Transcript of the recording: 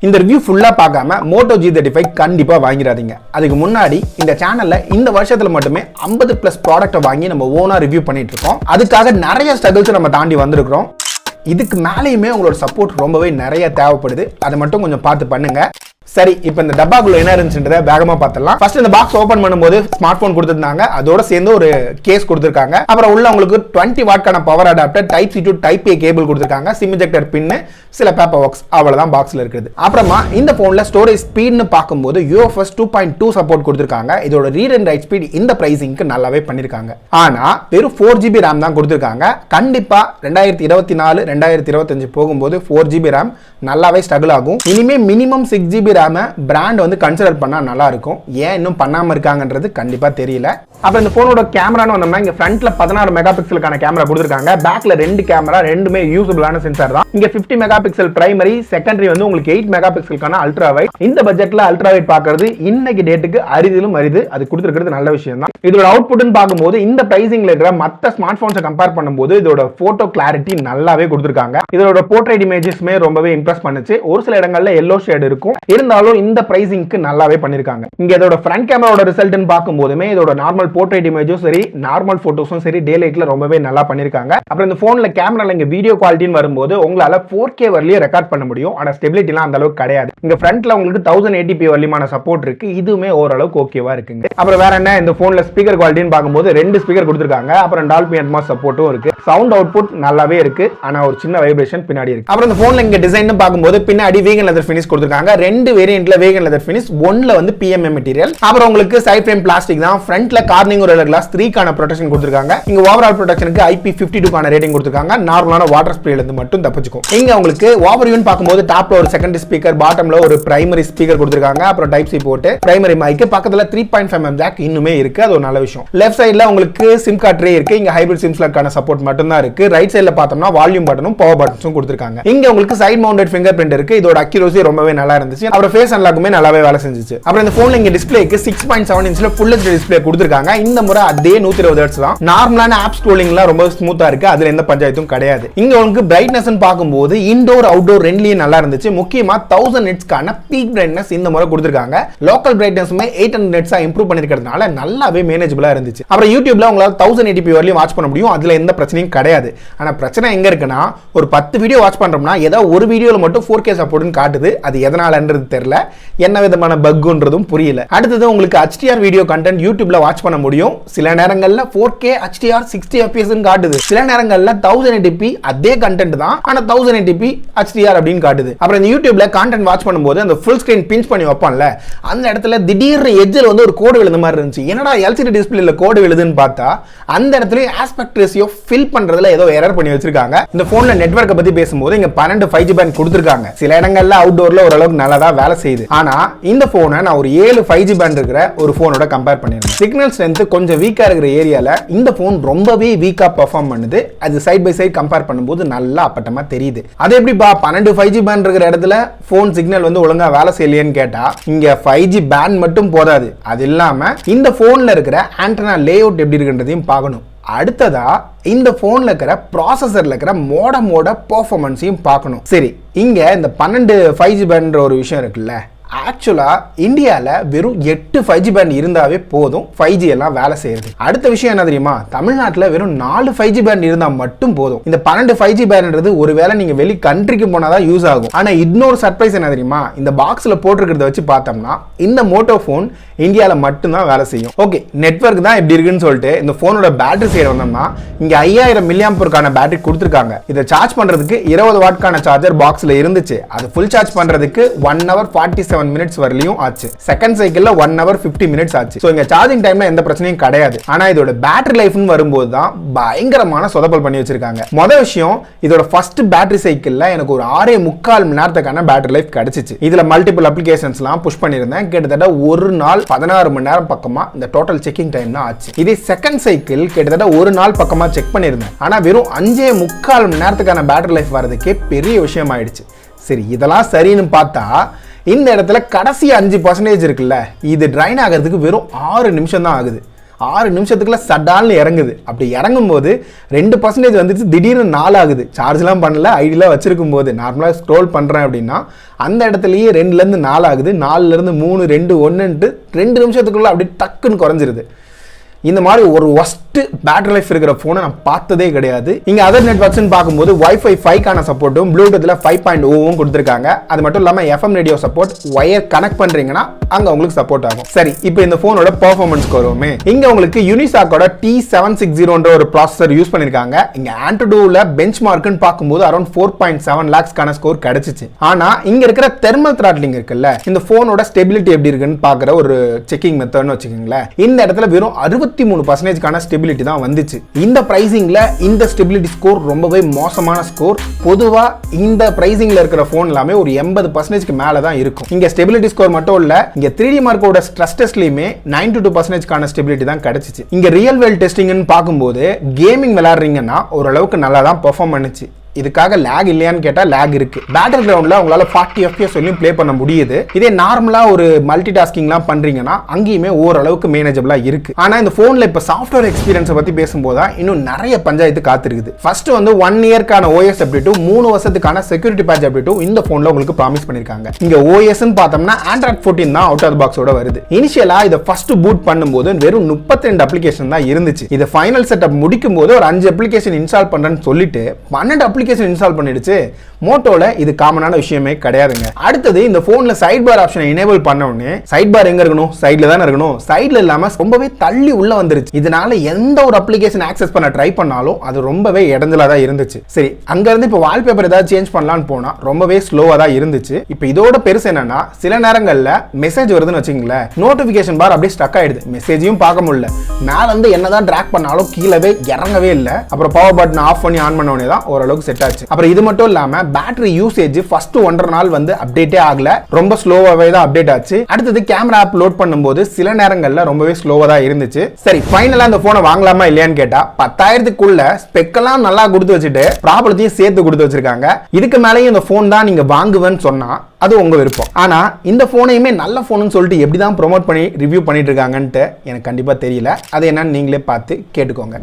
இந்த ரிவ்யூ ஃபுல்லா பார்க்காம MOTO G35 கண்டிப்பா வாங்கிடாதீங்க. அதுக்கு முன்னாடி இந்த சேனல்ல இந்த வருஷத்துல மட்டுமே 50+ ப்ராடக்ட்டை வாங்கி நம்ம ஓனா ரிவ்யூ பண்ணிட்டு இருக்கோம். அதுக்காக நிறைய ஸ்ட்ரகிள்ஸ் நம்ம தாண்டி வந்திருக்கிறோம். இதுக்கு மேலேயுமே உங்களோட சப்போர்ட் ரொம்பவே நிறைய தேவைப்படுது. அதை மட்டும் கொஞ்சம் பார்த்து பண்ணுங்க. சரி, இப்போ இந்த டப்பாக்குள்ள என்ன இருந்துச்சுன்றதை வேகமா பார்த்தலாம். ஃபர்ஸ்ட் இந்த பாக்ஸ் ஓபன் பண்ணும்போது ஸ்மார்ட் போன் கொடுத்திருந்தாங்க. அதோட சேர்ந்து ஒரு கேஸ் கொடுத்திருக்காங்க. அப்புறம் உள்ள உங்களுக்கு 20 வாட்கான power adapter, type C to type A cable கொடுத்திருக்காங்க. சிம் இன்ஜெக்டர் பின், சில பேப்பர் ஒர்க்ஸ், அவ்வளவுதான் பாக்ஸ்ல இருக்குது. அப்புறமா இந்த போன்ல ஸ்டோரேஜ் ஸ்பீட்னு பார்க்கும்போது UFS 2.2 சப்போர்ட் கொடுத்திருக்காங்க. இதோட ரீட் அண்ட் ரைட் ஸ்பீட் இந்த பிரைசிங்க்கு நல்லாவே பண்ணிருக்காங்க. ஆனா வெறும் 4GB RAM தான் கொடுத்திருக்காங்க. கண்டிப்பா 2024 2025 போகும்போது 4GB RAM நல்லாவே ஸ்ட்ரகிள் ஆகும். இனிமே மினிமம் 6GB RAM பிராண்ட் வந்து கன்சிடர் பண்ணா நல்லா இருக்கும். ஏன் இன்னும் பண்ணாம இருக்காங்கன்றது கண்டிப்பா தெரியல. அப்புறம் இந்த போனோட கேமரான்னு வந்தோம்னா இங்க ஃப்ரண்ட்ல 16 மெகா பிக்சலுக்கான கேமரா கொடுத்திருக்காங்க. பேக்ல 2 கேமரா, ரெண்டுமே யூசபிளான சென்சார் தான். இங்க 50 மெகா பிக்சல் பிரைமரி, செகண்டரி வந்து உங்களுக்கு 8 மெகா பிக்சலுக்கான அல்ட்ரா வைட். இந்த பட்ஜெட்ல அல்ட்ரா வைட் பாக்குறது இன்னைக்கு டேட்டுக்கு அரிதிலும் அரிது. அது கொடுத்திருக்கிறது நல்ல விஷயம் தான். இதோட அவுட்புட்னு பார்க்கும்போது இந்த பிரைசிங்ல இருக்கிற மத்த ஸ்மார்ட் போன்ஸை கம்பேர் பண்ணும்போது இதோட போட்டோ கிளாரிட்டி நல்லாவே கொடுத்திருக்காங்க. இதோட போர்ட்ரைட் இமேஜஸ்மே ரொம்பவே இம்ப்ரெஸ் பண்ணுச்சு. ஒரு சில இடங்கள்ல எல்லோ ஷேட் இருக்கும். இருந்தாலும் இந்த பிரைசிங்க்கு நல்லாவே பண்ணிருக்காங்க. இங்க இதோட ஃப்ரண்ட் கேமராவோட ரிசல்ட்னு பார்க்கும்போதுமே இதோட நார்மல் போர்ட்ரைட் இமேஜும் சரி, நார்மல் போட்டோஸும் சரி, டே லைட்ல ரொம்பவே நல்லா பண்ணிருக்காங்க. அப்புறம் இந்த போன்ல கேமரால இங்க வீடியோ குவாலிட்டின்னு வரும்போது உங்களால 4K வரலையே ரெக்கார்ட் பண்ண முடியும். ஆனா ஸ்டெபிலிட்டிலாம் அந்த அளவுக்கு கிடையாது. இங்க ஃப்ரண்ட்ல உங்களுக்கு 1080p வரலியமான சப்போர்ட் இருக்கு. இதுவுமே ஓரளவுக்கு ஓகேவா இருக்குங்க. அப்புறம் வேற என்ன, இந்த போன்ல ஸ்பீக்கர் குவாலிட்டின்னு பார்க்கும்போது 2 ஸ்பீக்கர் கொடுத்திருக்காங்க. அப்புறம் டால்பி அட்மாஸ் சப்போர்ட்டும் இருக்கு. சவுண்ட் அவுட்புட் நல்லாவே இருக்கு. ஆனா ஒரு சின்ன வைப்ரேஷன் பின்னாடி இருக்கு. அப்புறம் இந்த போன்ல இங்க டிசைன் பார்க்கும்போது பின்னாடி வீகன் லெதர் ஃபினிஷ் கொடுத்திருக்காங்க. 2 வேரியன்ட்ல வீகன் லெதர் ஃபினிஷ், ஒன்ல வந்து PMA மெட்டீரியல். அப்புறம் உங்களுக்கு சைட் ஃப்ரேம் பிளாஸ்டிக் தான். ஃப்ரண்ட்ல கார்னிங் ஒரு கிளாஸ் 3 கான ப்ரொடெக்ஷன் கொடுத்திருக்காங்க. இங்க ஓவரால் ப்ரொடெக்ஷனுக்கு IP52 கான ரேட்டிங் கொடுத்திருக்காங்க. நார்மலான வாட்டர் ஸ்ப்ரேல இருந்து மட்டும் தப்பிச்சுக்கும். இங்க உங்களுக்கு ஓவர்வியூ பார்க்கும்போது டாப்ல ஒரு செகண்டரி ஸ்பீக்கர், பாட்டம்ல ஒரு பிரைமரி ஸ்பீக்கர் கொடுத்திருக்காங்க. அப்புறம் type C port, primary mic, பக்கத்துல 3.5mm ஜாக் இன்னுமே இருக்கு. அது ஒரு நல்ல விஷயம். லெஃப்ட் சைடுல உங்களுக்கு சிம் கார்ட் ட்ரே இருக்கு. இங்க ஹைபிரிட் சிம் ஸ்லாட்கான சப்போர்ட் மட்டும் தான் இருக்கு. ரைட் சைடுல பார்த்தோம்னா வால்யூம் பட்டனும் பவர் பட்டன்ஸும் கொடுத்திருக்காங்க. இங்க உங்களுக்கு சைடு மவுண்டட் ஃபிங்கர் பிரிண்ட் இருக்கு. இதோட அக்யூரசி ரொம்பவே நல்லா இருந்துச்சு. அப்புறம் ஃபேஸ் அன்லாக்குமே நல்லாவே வேலை செஞ்சுச்சு. அப்புறம் இந்த போன்ல இங்க டிஸ்ப்ளேக்கு 6.7 இன்ச்ல ஃபுல் HD டிஸ்ப்ளே கொடுத்திருக்காங்க. இந்த முறை அதே 120 ஹெர்ட்ஸ் தான். நார்மலான ஆப் ஸ்க்ரோலிங்லாம் ரொம்ப ஸ்மூத்தா இருக்கு. அதுல எந்த பஞ்சாயத்தும் கிடையாது. இங்க உங்களுக்கு பிரைட்னஸ் பார்க்கும்போது இன்டோர் அவுட்டோர் ரெண்டுலயும் நல்லா இருந்துச்சு. முக்கியமா 1000 நிட்ஸ்க்கான பீக் பிரைட்னஸ் இந்த முறை கொடுத்திருக்காங்க. லோக்கல் பிரைட்னஸ்மே 800 நிட்ஸா இம்ப்ரூவ் பண்ணிருக்கிறதுனால நல்லாவே மேனேஜபிளா இருந்துச்சு. அப்புறம் யூடியூப்ல உங்களால 1080p வரையும் வாட்ச் பண்ண முடியும். அதுல எந்த பிரச்சனையும் கிடையாது. ஆனா பிரச்சனை எங்க இருக்குன்னா, ஒரு 10 வீடியோ வாட்ச் பண்றோம்னா ஏதோ ஒரு வீடியோல மட்டும் 4K சப்போர்ட்னு காட்டுது. அது எதனாலன்றது தெரியல. என்ன விதமான பக்குன்றதும் புரியல. அடுத்தது உங்களுக்கு HDR வீடியோ கண்டென்ட் யூடியூப்ல வாட்ச் பண்ண முடியும். சில நேரங்கள்ல 4K HDR 60 fps ன்னு காட்டுது. சில நேரங்கள்ல 1080p அதே கண்டென்ட் தான், ஆனா 1080p HDR அப்படின்னு காட்டுது. அப்புறம் இந்த யூடியூப்ல கண்டென்ட் வாட்ச் பண்ணும்போது அந்த ஃபுல் ஸ்கிரீன் பிஞ்ச் பண்ணி வைப்பான்ல, அந்த இடத்துல திடீர்னு எட்ஜில் வந்து ஒரு கோடு விழுந்த மாதிரி இருந்துச்சு. என்னடா LCD டிஸ்பிளேல கோடு விழுதுன்னு பார்த்தா அந்த இடத்துல ஆஸ்பெக்ட் ரேஷியோ ஃபில் பண்றதுல ஏதோ எரர் பண்ணி வச்சிருக்காங்க. இந்த போன்ல நெட்வொர்க்கை பத்தி பேசும்போது இங்க 12 5G பேண்ட் கொடுத்திருக்காங்க. சில இடங்கள்ல அவுட்டோர்ல ஓரளவுக்கு நல்லா தான் வேலை செய்யுது. ஆனா இந்த போனை நான் ஒரு 7 5G பேண்ட் இருக்கிற ஒரு போனோட கம்பேர் பண்ணிருக்கேன். சிக்னல் ஸ்ட்ரென்த் கொஞ்சம் வீக்கா இருக்கிற ஏரியால இந்த போன் ரொம்பவே வீக்கா பெர்ஃபார்ம் பண்ணுது. அது சைட் பை சைட் கம்பேர் பண்ணும்போது நல்லா அப்பட்டமா தெரியுது. அது எப்படிப்பா 12 5G பேண்ட் இருக்கிற இடத்துல போன் சிக்னல் வந்து ஒழுங்கா வேலை செய்யலையேன்னு கேட்டா, இங்க 5G பேண்ட் மட்டும் போதாது. அது இல்லாம இந்த போன்ல இருக்கிற ஆண்டனா லேஅவுட் எப்படி இருக்குன்றதையும் பார்க்கணும். அடுத்ததா இந்த போன்ல இருக்கிற ப்ராசஸர்ல இருக்கிற மோடமோட பெர்ஃபார்மன்ஸையும் பார்க்கணும். சரி, இங்க இந்த 12 5G பேண்ட்ன்ற ஒரு விஷயம் இருக்குல்ல, ஆக்சுவலா இந்தியால வெறும் 8 5G பேண்ட் இருந்தாவே போதும் 5G எல்லாம் வேலை செய்யுது. அடுத்த விஷயம் என்ன தெரியுமா, தமிழ்நாட்டுல வெறும் 4 5G பேண்ட் இருந்தா மட்டும் போதும். இந்த 12 5G பேண்ட்ன்றது ஒருவேளை நீங்க வெளி கண்ட்ரிக்கு போனாதான் யூஸ் ஆகும். ஆனா இன்னொரு சர்ப்ரைஸ் என்ன தெரியுமா, இந்த பாக்ஸ்ல போட்டிருக்கிறத வச்சு பார்த்தோம்னா இந்த மோட்டோ போன் இந்தியால மட்டும்தான் வேலை செய்யும். ஓகே, நெட்வொர்க் தான் எப்படி இருக்குன்னு சொல்லிட்டு இந்த போனோட பேட்டரி சைடு வந்தோம்னா இங்க 5000 mAh பேட்டரி கொடுத்திருக்காங்க. இதை சார்ஜ் பண்றதுக்கு 20 வாட்கான சார்ஜர் பாக்ஸ்ல இருந்துச்சு. அது ஃபுல் சார்ஜ் பண்றதுக்கு 1 hour 47 minutes வரலையும் ஆச்சு. செகண்ட் சைக்கிள்ல 1 hour 50 minutes ஆச்சு. சோ இங்க சார்ஜிங் டைம்ல எந்த பிரச்சனையும் கிடையாது. ஆனா இதோட பேட்டரி லைஃப்னு வரும்போது தான் பயங்கரமான சொதப்பல் பண்ணி வச்சிருக்காங்க. முதல் விஷயம், இதோட ஃபர்ஸ்ட் பேட்டரி சைக்கிள்ல எனக்கு ஒரு 6.25 மணி நேரத்துக்கான பேட்டரி லைஃப் கிடைச்சிச்சு. இதுல மல்டிபிள் அப்ளிகேஷன்ஸ்லாம் புஷ் பண்ணியிருந்தேன். கிட்டத்தட்ட ஒரு நாள் 16 மணி நேரம் பக்கமா இந்த டோட்டல் செக்கிங் டைம் தான் ஆச்சு. இதே செகண்ட் சைக்கிள் கிட்டத்தட்ட ஒரு நாள் பக்கமா செக் பண்ணியிருந்தேன். ஆனா வெறும் 5.25 மணி நேரத்துக்கான பேட்டரி லைஃப் வரதுக்கே பெரிய விஷயம் ஆயிடுச்சு. சரி, இதெல்லாம் சரின்னு பார்த்தா இந்த இடத்துல கடைசி 5% இருக்குல்ல, இது ட்ரைன் ஆகிறதுக்கு வெறும் 6 நிமிஷம் தான் ஆகுது. 6 நிமிஷத்துக்குள்ள சடால்னு இறங்குது. அப்படி இறங்கும் போது 2% வந்துச்சு, திடீர்னு 4 ஆகுது. சார்ஜ்லாம் பண்ணல, ஐடியில் வச்சிருக்கும் போது நார்மலாக ஸ்க்ரோல் பண்ணுறேன் அப்படின்னா அந்த இடத்துலயே 2லேருந்து 4 ஆகுது, 4லேருந்து 3 2 1ன்ட்டு 2 நிமிஷத்துக்குள்ள அப்படி டக்குன்னு குறைஞ்சிருது. இந்த மாதிரி ஒரு ஒஸ்ட் பேட்டரி லைஃப் இருக்கிற போனை நான் பார்த்ததே கிடையாது. இங்க அதர் நெட்வொர்க்ஸ்னு பார்க்கும்போது Wi-Fi 5க்கான சப்போர்ட்டும் ப்ளூடூத்ல 5.0வும் கொடுத்துருக்காங்க. அது மட்டும் இல்லாம FM radio support, wire connect பண்றீங்கன்னா அங்க உங்களுக்கு சப்போர்ட் ஆகும். சரி, இப்போ இந்த போனோட பெர்ஃபார்மன்ஸ் வருவோமே. இங்க உங்களுக்கு யூனிசாக்கோட T760 ஒரு ப்ராசஸர் யூஸ் பண்ணிருக்காங்க. இங்க ஆன்டுடூல பெஞ்ச்மார்க்னு பார்க்கும்போது அரௌண்ட் 4.7 lakhsக்கான ஸ்கோர் கிடைச்சிச்சு. ஆனா இங்க இருக்கிற தெர்மல் த்ராட்லிங் இருக்குல்ல, இந்த போனோட ஸ்டெபிலிட்டி எப்படி இருக்குன்னு பாக்குற ஒரு செக்கிங் மெத்தட்னு வச்சுக்கோங்களேன். இந்த இடத்துல வெறும் 63%க்கான ஸ்டெபிலிட்டி தான் வந்துச்சு. இந்த பிரைசிங்ல இந்த ஸ்டெபிலிட்டி ஸ்கோர் ரொம்பவே மோசமான ஸ்கோர். பொதுவா இந்த பிரைசிங்ல இருக்கிற போன் எல்லாமே ஒரு 80%க்கு மேல தான் இருக்கும். இங்க ஸ்டெபிலிட்டி ஸ்கோர் மட்டும் இல்ல, இங்க 3D மார்க்கோட ஸ்ட்ரெஸ் டெஸ்ட்லயுமே 92%க்கான ஸ்டெபிலிட்டி தான் கிடைச்சிச்சு. இங்க ரியல் வேர்ல்ட் டெஸ்டிங்னு பார்க்கும்போது கேமிங் விளையாடுறீங்கன்னா ஓரளவுக்கு நல்லா தான் பெர்ஃபார்ம் பண்ணுச்சு. இதுக்காக லேக் இல்லையான்னு கேட்டா லேக் இருக்கு. பேட்டில் கிரவுண்ட்ல உங்களால 40 FPS வரையும் ப்ளே பண்ண முடியுது. இதே நார்மலா ஒரு மல்டி டாஸ்கிங்லாம் பண்றீங்கன்னா அங்கேயுமே ஓரளவுக்கு மேனேஜபிளா இருக்கு. ஆனா இந்த போன்ல இப்ப சாஃப்ட்வேர் எக்ஸ்பீரியன்ஸை பத்தி பேசும்போது இன்னும் நிறைய பஞ்சாயத்து காத்திருக்குது. ஃபர்ஸ்ட் வந்து 1 இயர்க்கான OS அப்டேட்டும் 3 வருஷத்துக்கான செக்யூரிட்டி பேட்ச் அப்டேட்டும் இந்த போன்ல உங்களுக்கு ப்ராமிஸ் பண்ணிருக்காங்க. இங்க OSன்னு பார்த்தோம்னா Android 14 தான் அவுட் ஆஃப் பாக்ஸோட வருது. இனிஷியலா இதை ஃபர்ஸ்ட் பூட் பண்ணும்போது வெறும் 32 அப்ளிகேஷன் தான் இருந்துச்சு. இதை ஃபைனல் செட்டப் முடிக்கும் போது ஒரு 5 அப்ளிகேஷன் இன்ஸ்டால் பண்றேன்னு சொல்லிட்டு 12 அப்ளிகேஷன் இன்ஸ்டால் பண்ணிடுச்சு. மோட்டோல இது காமனான விஷயமே கிடையாதுங்க. அடுத்தது இந்த போன்ல சைட் பார் ஆப்ஷனை எனேபிள் பண்ண உடனே சைட் பார் எங்க இருக்கணும்? சைடுல தான இருக்கணும். சைடுல இல்லாம ரொம்பவே தள்ளி உள்ள வந்துருச்சு. இதனால எந்த ஒரு அப்ளிகேஷன் ஆக்சஸ் பண்ண ட்ரை பண்ணாலும் அது ரொம்பவே இடைஞ்சலா தான் இருந்துச்சு. சரி, அங்க இருந்து இப்போ வால்பேப்பர் ஏதாவது சேஞ்ச் பண்ணலாம்னு போனா ரொம்பவே ஸ்லோவா தான் இருந்துச்சு. இப்போ இதோட பெருசு என்னன்னா, சில நேரங்கள்ல மெசேஜ் வருதுன்னு வச்சுங்களேன், நோட்டிபிகேஷன் பார் அப்படியே ஸ்டக் ஆயிடுது. மெசேஜையும் பார்க்க முடியல. மேல இருந்து என்னதான் டிராக் பண்ணாலும் கீழவே இறங்கவே இல்லை. அப்புறம் பவர் பட்டன் ஆஃப் பண்ணி ஆன் பண்ண உடனே தான் ஓரளவுக்கு செட் ஆச்சு. அப்புறம் இது மட்டும் இல்லாம பேட்டரி யூசேஜ் ஃபர்ஸ்ட் 1.5 நாள் வந்து அப்டேட்டே ஆகல, ரொம்ப ஸ்லோவாவே தான் அப்டேட் ஆச்சு. அடுத்தது கேமரா ஆப் லோட் பண்ணும்போது சில நேரங்கள்ல ரொம்பவே ஸ்லோவா தான் இருந்துச்சு. சரி, ஃபைனலா இந்த போனை வாங்கலாமா இல்லையான்னு கேட்டா 10,000க்குள்ள ஸ்பெக்கெல்லாம் நல்லா கொடுத்து வச்சுட்டு ப்ராப்ளத்தையும் சேர்த்து கொடுத்து வச்சிருக்காங்க. இதுக்கு மேலேயும் இந்த போன் தான் நீங்க வாங்குவேன்னு சொன்னா அது உங்க விருப்பம். ஆனா இந்த போனையுமே நல்ல போன்னு சொல்லிட்டு எப்படிதான் ப்ரோமோட் பண்ணி ரிவ்யூ பண்ணிட்டு இருக்காங்கன்ட்டு எனக்கு கண்டிப்பா தெரியல. அது என்னன்னு நீங்களே பார்த்து கேட்டுக்கோங்க.